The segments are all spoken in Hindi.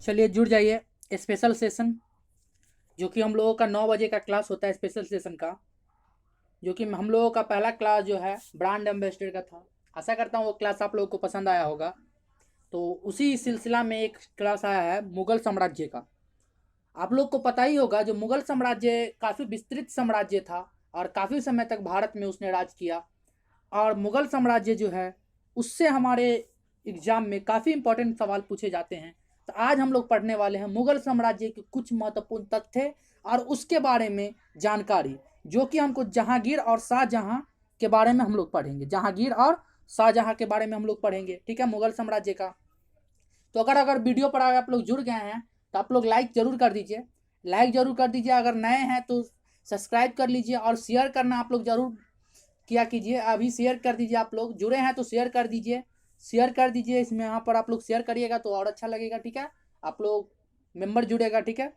चलिए जुड़ जाइए स्पेशल सेशन, जो कि हम लोगों का 9 बजे का क्लास होता है स्पेशल सेशन का, जो कि हम लोगों का पहला क्लास जो है ब्रांड एम्बेसडर का था। आशा करता हूँ वो क्लास आप लोगों को पसंद आया होगा। तो उसी सिलसिला में एक क्लास आया है मुगल साम्राज्य का। आप लोग को पता ही होगा जो मुगल साम्राज्य काफ़ी विस्तृत साम्राज्य था और काफ़ी समय तक भारत में उसने राज किया। और मुगल साम्राज्य जो है उससे हमारे एग्जाम में काफ़ी इंपॉर्टेंट सवाल पूछे जाते हैं। तो आज हम लोग पढ़ने वाले हैं मुगल साम्राज्य के कुछ महत्वपूर्ण तथ्य और उसके बारे में जानकारी, जो कि हमको जहांगीर और शाहजहां के बारे में हम लोग पढ़ेंगे। जहांगीर और शाहजहां के बारे में हम लोग पढ़ेंगे, ठीक है, मुगल साम्राज्य का। तो अगर वीडियो पर आप लोग जुड़ गए हैं तो आप लोग लाइक जरूर कर दीजिए, लाइक जरूर कर दीजिए। अगर नए हैं तो सब्सक्राइब कर लीजिए और शेयर करना आप लोग जरूर किया कीजिए। अभी शेयर कर दीजिए, आप लोग जुड़े हैं तो शेयर कर दीजिए, शेयर कर दीजिए। इसमें यहाँ पर आप लोग शेयर करिएगा तो और अच्छा लगेगा, ठीक है, आप लोग मेंबर जुड़ेगा, ठीक है।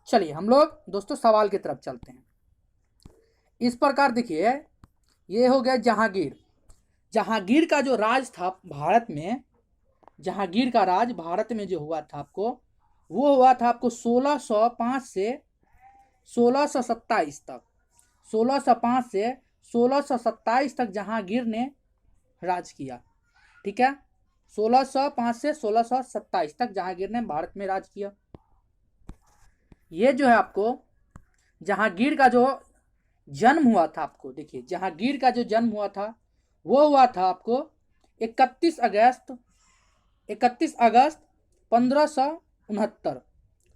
चलिए हम लोग दोस्तों सवाल की तरफ चलते हैं। इस प्रकार देखिए, ये हो गया जहांगीर। जहांगीर का जो राज था भारत में, जहांगीर का राज भारत में जो हुआ था आपको, वो हुआ था आपको 1605 से 1627 तक। 1605 से 1627 तक जहांगीर ने राज किया, ठीक है। 1605 से 1627 तक जहांगीर ने भारत में राज किया। ये जो है आपको जहांगीर का जो जन्म हुआ था, आपको देखिए जहांगीर का जो जन्म हुआ था वो हुआ था आपको 31 अगस्त 1569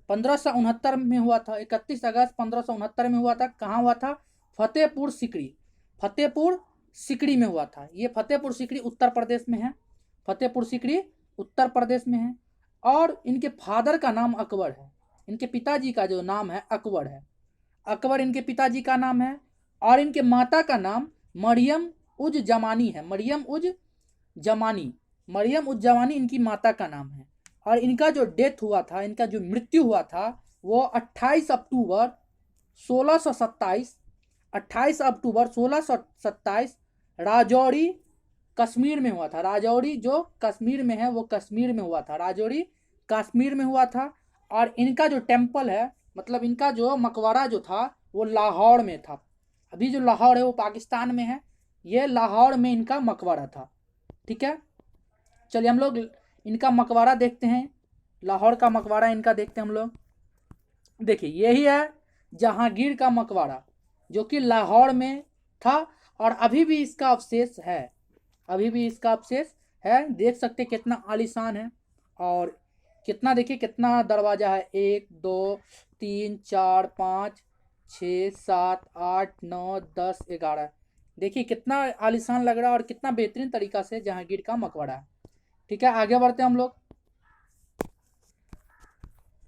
1569 में हुआ था। 31 अगस्त 1569 में हुआ था। कहाँ हुआ था? फतेहपुर सिकरी, फतेहपुर सिकरी में हुआ था। ये फतेहपुर सिकरी उत्तर प्रदेश में है, फतेहपुर सिकरी उत्तर प्रदेश में है। और इनके फादर का नाम अकबर है, इनके पिताजी का जो नाम है अकबर है, अकबर इनके पिताजी का नाम है। और इनके माता का नाम मरियम उज जमानी है, मरियम उज जमानी, मरियम उज जमानी इनकी माता का नाम है। और इनका जो डेथ हुआ था, इनका जो मृत्यु हुआ था वो 28 अक्टूबर 1627, 28 अक्टूबर 1627 राजौरी कश्मीर में हुआ था। राजौरी जो कश्मीर में है वो कश्मीर में हुआ था, राजौरी कश्मीर में हुआ था। और इनका जो टेम्पल है, मतलब इनका जो मकबरा जो था वो लाहौर में था। अभी जो लाहौर है वो पाकिस्तान में है, ये लाहौर में इनका मकबरा था, ठीक है। चलिए हम लोग इनका मकबरा देखते हैं, लाहौर का मकबरा इनका देखते हैं हम लोग। देखिए यही है जहांगीर का मकबरा, जो कि लाहौर में था और अभी भी इसका अवशेष है, अभी भी इसका अवशेष है। देख सकते कितना आलीशान है और कितना, देखिए कितना दरवाजा है, 1 2 3 4 5 6 7 8 9 10 11। देखिए कितना आलीशान लग रहा है और कितना बेहतरीन तरीका से जहांगीर का मकबरा है, ठीक है। आगे बढ़ते हैं हम लोग।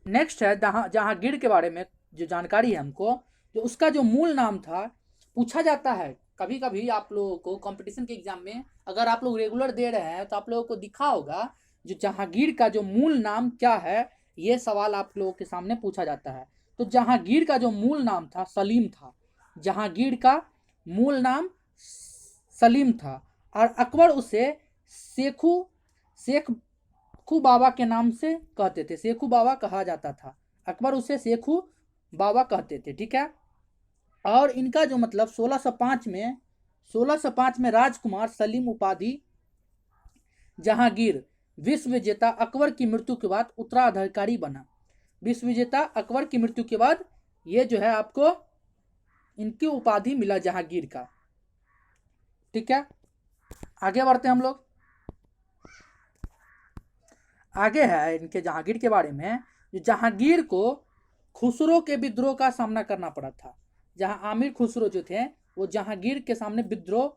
नेक्स्ट है जहांगीर के बारे में जो जानकारी है हमको, जो उसका जो मूल नाम था, पूछा जाता है कभी कभी आप लोगों को कंपटीशन के एग्जाम में। अगर आप लोग रेगुलर दे रहे हैं तो आप लोगों को दिखा होगा जो जहांगीर का जो मूल नाम क्या है, ये सवाल आप लोगों के सामने पूछा जाता है। तो जहांगीर का जो मूल नाम था सलीम था, जहांगीर का मूल नाम सलीम था। और अकबर उसे शेखू बाबा के नाम से कहते थे, शेखू बाबा कहा जाता था, अकबर उसे शेखू बाबा कहते थे, ठीक है। और इनका जो मतलब 1605 में राजकुमार सलीम उपाधि जहांगीर विश्व विजेता अकबर की मृत्यु के बाद उत्तराधिकारी बना। विश्व विजेता अकबर की मृत्यु के बाद ये जो है आपको इनकी उपाधि मिला जहांगीर का, ठीक है। आगे बढ़ते हैं हम लोग। आगे है इनके जहांगीर के बारे में, जो जहांगीर को खुसरो के विद्रोह का सामना करना पड़ा था। जहां आमिर खुसरो जो थे वो जहांगीर के सामने विद्रोह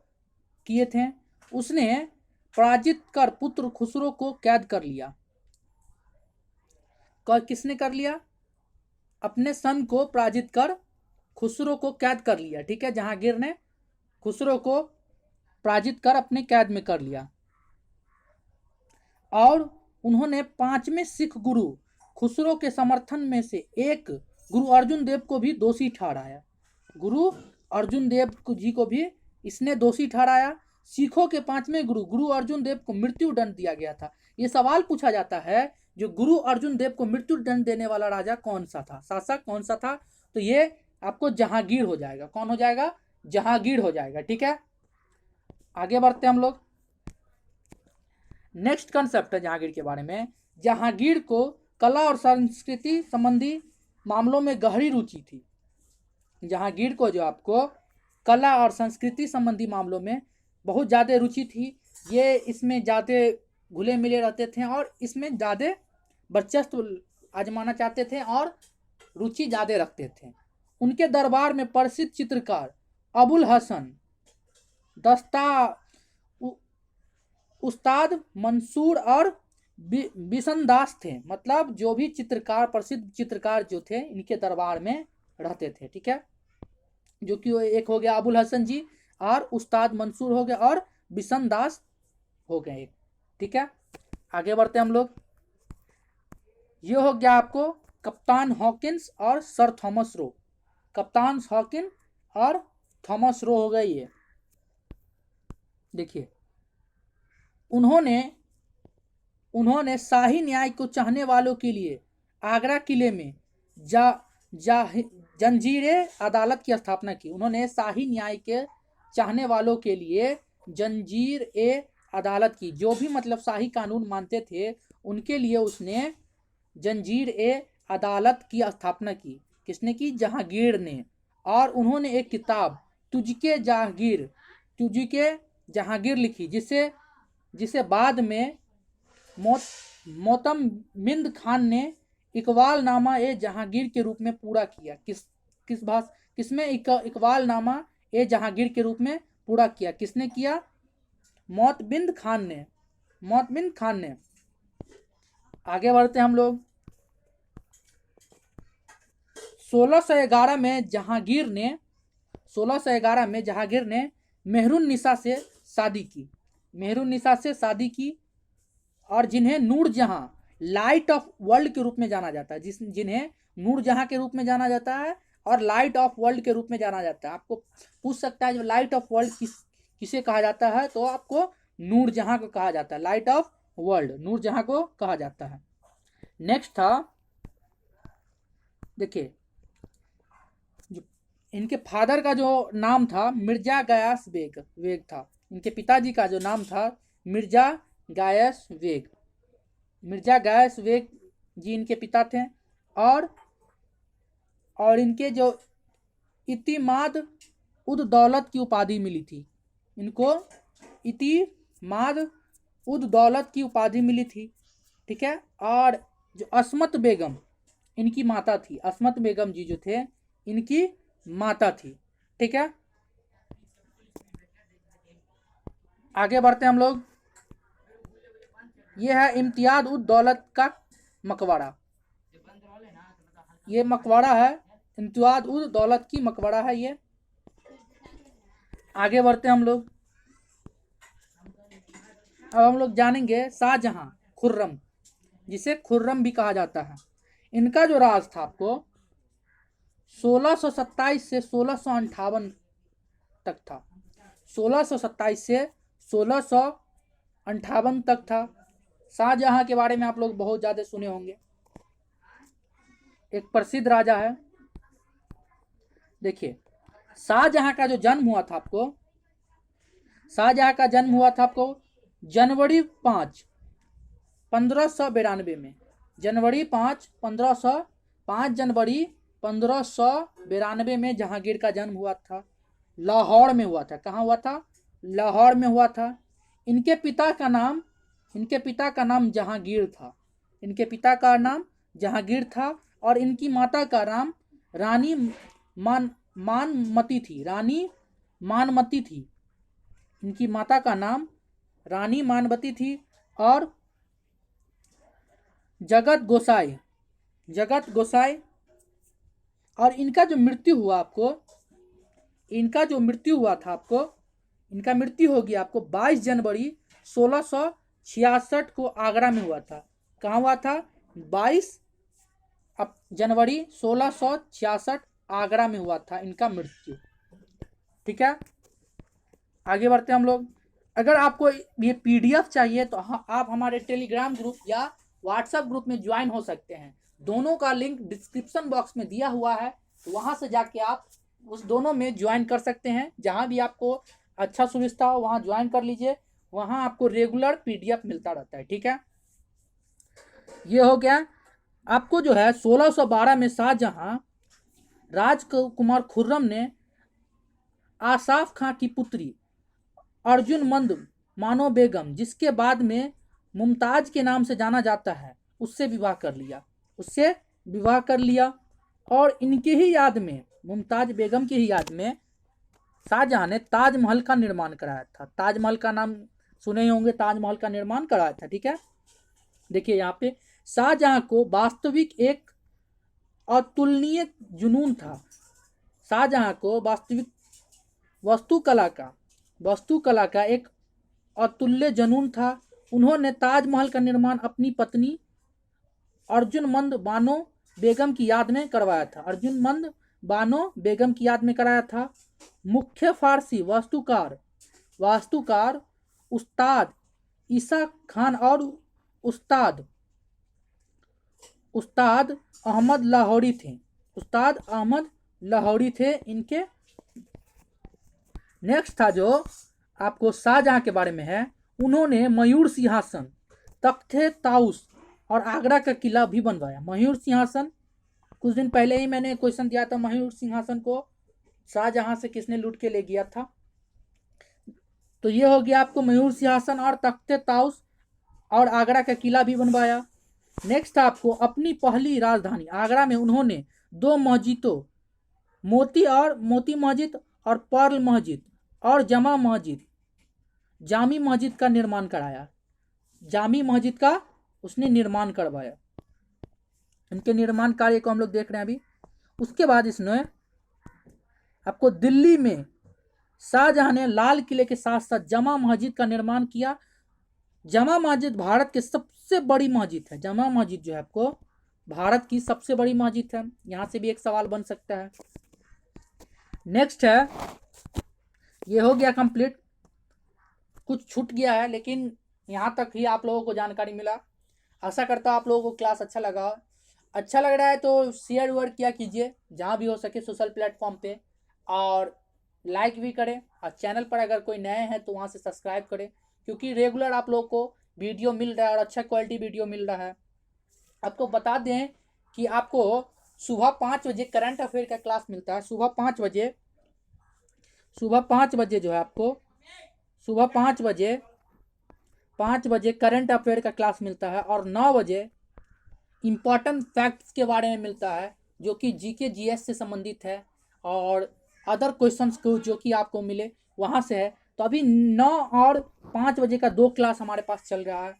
किए थे, उसने पराजित कर पुत्र खुसरो को कैद कर लिया। किसने कर लिया? अपने सन को पराजित कर खुसरो को कैद कर लिया, ठीक है। जहांगीर ने खुसरो को पराजित कर अपने कैद में कर लिया। और उन्होंने 5वें सिख गुरु खुसरो के समर्थन में से एक गुरु अर्जुन देव को भी दोषी ठहराया। गुरु अर्जुन देव जी को भी इसने दोषी ठहराया। सिखों के 5वें गुरु अर्जुन देव को मृत्यु दंड दिया गया था। ये सवाल पूछा जाता है जो गुरु अर्जुन देव को मृत्यु दंड देने वाला राजा कौन सा था, शासक कौन सा था? तो ये आपको जहांगीर हो जाएगा। कौन हो जाएगा? जहांगीर हो जाएगा। ठीक है, आगे बढ़ते हैं हम लोग। नेक्स्ट कंसेप्ट है जहांगीर के बारे में। जहांगीर को कला और संस्कृति संबंधी मामलों में गहरी रुचि थी। जहांगीर को जो आपको कला और संस्कृति संबंधी मामलों में बहुत ज़्यादा रुचि थी। ये इसमें ज़्यादा घुले मिले रहते थे और इसमें ज़्यादा वर्चस्व आजमाना चाहते थे और रुचि ज़्यादा रखते थे। उनके दरबार में प्रसिद्ध चित्रकार अबुल हसन दस्ता, उस्ताद मंसूर और बिशनदास थे। मतलब जो भी चित्रकार, प्रसिद्ध चित्रकार जो थे, इनके दरबार में रहते थे। ठीक है, जो कि एक हो गया अबुल हसन जी, और उस्ताद मंसूर हो गए, और बिशनदास हो गए एक। ठीक है, आगे बढ़ते हैं हम लोग। ये हो गया आपको कप्तान हॉकिंस और सर थॉमस रो। कप्तान हॉकिन और थॉमस रो हो गए ये। देखिए, उन्होंने शाही न्याय को चाहने वालों के लिए आगरा किले में जंजीरे अदालत की स्थापना की। उन्होंने शाही न्याय के चाहने वालों के लिए जंजीर ए अदालत की। जो भी मतलब शाही कानून मानते थे उनके लिए उसने जंजीर ए अदालत की स्थापना की। किसने की? जहांगीर ने। और उन्होंने एक किताब तुझके जहांगीर लिखी, जिसे बाद में मोतमिंद खान ने इकबाल नामा ए जहांगीर के रूप में पूरा किया। किसमें इकबाल नामा ए जहांगीर के रूप में पूरा किया? किसने किया? मोतमिंद खान ने। आगे बढ़ते हैं हम लोग। 1611 में जहांगीर ने मेहरुन्निसा से शादी की और जिन्हें नूरजहां, लाइट ऑफ वर्ल्ड के रूप में जाना जाता है। जिन्हें नूरजहां के रूप में जाना जाता है और लाइट ऑफ वर्ल्ड के रूप में जाना जाता है। आपको पूछ सकता है जो लाइट ऑफ वर्ल्ड किसे कहा जाता है, तो आपको नूरजहां को कहा जाता है। लाइट ऑफ वर्ल्ड नूरजहां को कहा जाता है। नेक्स्ट था, देखिए, जो इनके फादर का जो नाम था मिर्जा गयास बेग था। इनके पिताजी का जो नाम था मिर्जा गयास बेग जी इनके पिता थे। और इनके जो इतिमाद उद दौलत की उपाधि मिली थी। इनको इतिमाद उद दौलत की उपाधि मिली थी। ठीक है, और जो अस्मत बेगम इनकी माता थी। अस्मत बेगम जी जो थे इनकी माता थी। ठीक है, आगे बढ़ते हैं हम लोग। ये है इम्तियाज उद दौलत का मकबरा। ये मकबरा है, इम्तियाज उद दौलत की मकबरा है ये। आगे बढ़ते हैं हम लोग। अब हम लोग जानेंगे शाहजहां खुर्रम, जिसे खुर्रम भी कहा जाता है। इनका जो राज था आपको 1627 से 1658 तक था। 1627 से 1658 तक था। शाहजहां के बारे में आप लोग बहुत ज़्यादा सुने होंगे, एक प्रसिद्ध राजा है। देखिए, शाहजहां का जो जन्म हुआ था आपको जनवरी 5, 1592 में। जनवरी 5, 1592 में जहांगीर का जन्म हुआ था। लाहौर में हुआ था। कहाँ हुआ था? लाहौर में हुआ था। इनके पिता का नाम जहांगीर था। इनके पिता का नाम जहांगीर था और इनकी माता का नाम रानी मानमती थी। इनकी माता का नाम रानी मानमती थी। और जगत गोसाई। और इनका जो मृत्यु हुआ था आपको इनका मृत्यु होगी आपको 22 जनवरी 1666 को आगरा में हुआ था। कहाँ हुआ था? 22 जनवरी 1666 आगरा में हुआ था इनका मृत्यु। ठीक है, आगे बढ़ते हैं हम लोग। अगर आपको ये PDF चाहिए तो आप हमारे टेलीग्राम ग्रुप या व्हाट्सएप ग्रुप में ज्वाइन हो सकते हैं। दोनों का लिंक डिस्क्रिप्शन बॉक्स में दिया हुआ है, तो वहाँ से जाके आप उस दोनों में ज्वाइन कर सकते हैं। जहाँ भी आपको अच्छा सुविधा हो वहाँ ज्वाइन कर लीजिए, वहाँ आपको रेगुलर PDF मिलता रहता है। ठीक है, ये हो गया। आपको जो है 1612 में शाहजहां राजकुमार खुर्रम ने आसाफ खां की पुत्री अर्जुनमंद मानो बेगम, जिसके बाद में मुमताज के नाम से जाना जाता है, उससे विवाह कर लिया। और इनके ही याद में, मुमताज बेगम की ही याद में शाहजहां ने ताजमहल का निर्माण कराया था। ताजमहल का नाम सुने ही होंगे, ताजमहल का निर्माण कराया था। ठीक है, देखिए यहाँ पे शाहजहां को वास्तविक एक अतुलनीय जुनून था। शाहजहां को वास्तविक वास्तुकला का एक अतुल्य जुनून था। उन्होंने ताजमहल का निर्माण अपनी पत्नी अर्जुनमंद बानो बेगम की याद में करवाया था। मुख्य फारसी वास्तुकार उस्ताद ईसा खान और उस्ताद अहमद लाहौरी थे इनके। नेक्स्ट था जो आपको शाहजहां के बारे में है, उन्होंने मयूर सिंहासन, तख्ते ताउस और आगरा का किला भी बनवाया। मयूर सिंहासन, कुछ दिन पहले ही मैंने क्वेश्चन दिया था, मयूर सिंहासन को शाहजहां से किसने लूट के ले गया था। तो ये हो गया आपको मयूर सिंहासन और तख्ते ताउस और आगरा का किला भी बनवाया। नेक्स्ट आपको अपनी पहली राजधानी आगरा में उन्होंने 2 मस्जिदों, मोती मस्जिद और पर्ल मस्जिद और जामी मस्जिद का निर्माण कराया। जामी मस्जिद का उसने निर्माण करवाया। इनके निर्माण कार्य को हम लोग देख रहे हैं अभी। उसके बाद इसने आपको दिल्ली में शाहजहां ने लाल किले के साथ साथ जामा मस्जिद का निर्माण किया। जामा मस्जिद भारत की सबसे बड़ी मस्जिद है। जामा मस्जिद जो है आपको भारत की सबसे बड़ी मस्जिद है। यहाँ से भी एक सवाल बन सकता है। नेक्स्ट है, ये हो गया कंप्लीट। कुछ छूट गया है लेकिन यहाँ तक ही आप लोगों को जानकारी मिला। आशा करता हूँ आप लोगों को क्लास अच्छा लगा। अच्छा लग रहा है तो शेयर वेयर किया कीजिए जहाँ भी हो सके सोशल प्लेटफॉर्म पे, और लाइक भी करें। और चैनल पर अगर कोई नए हैं तो वहाँ से सब्सक्राइब करें, क्योंकि रेगुलर आप लोगों को वीडियो मिल रहा है और अच्छा क्वालिटी वीडियो मिल रहा है। आपको बता दें कि आपको सुबह 5 बजे करंट अफेयर का क्लास मिलता है। सुबह 5 बजे जो है आपको सुबह 5 बजे करंट अफेयर का क्लास मिलता है, और 9 बजे इम्पॉर्टेंट फैक्ट्स के बारे में मिलता है, जो कि GK GS से संबंधित है, और अदर क्वेश्चंस को जो कि आपको मिले वहाँ से है। तो अभी 9 और 5 बजे का 2 क्लास हमारे पास चल रहा है।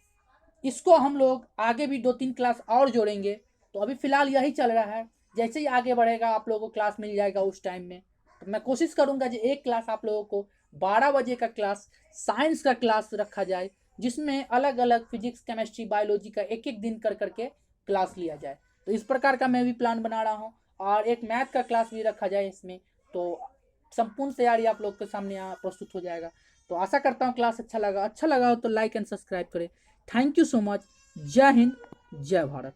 इसको हम लोग आगे भी 2-3 क्लास और जोड़ेंगे। तो अभी फ़िलहाल यही चल रहा है। जैसे ही आगे बढ़ेगा आप लोगों को क्लास मिल जाएगा उस टाइम में। तो मैं कोशिश करूँगा कि एक क्लास आप लोगों को 12 बजे का क्लास साइंस का क्लास रखा जाए, जिसमें अलग अलग फिजिक्स, केमिस्ट्री, बायोलॉजी का एक एक दिन कर करके क्लास लिया जाए। तो इस प्रकार का मैं भी प्लान बना रहा हूँ, और एक मैथ का क्लास भी रखा जाए इसमें। तो संपूर्ण तैयारी आप लोग के सामने यहाँ प्रस्तुत हो जाएगा। तो आशा करता हूँ क्लास अच्छा लगा हो तो लाइक एंड सब्सक्राइब करें। Thank you so much. जय हिंद, जय भारत।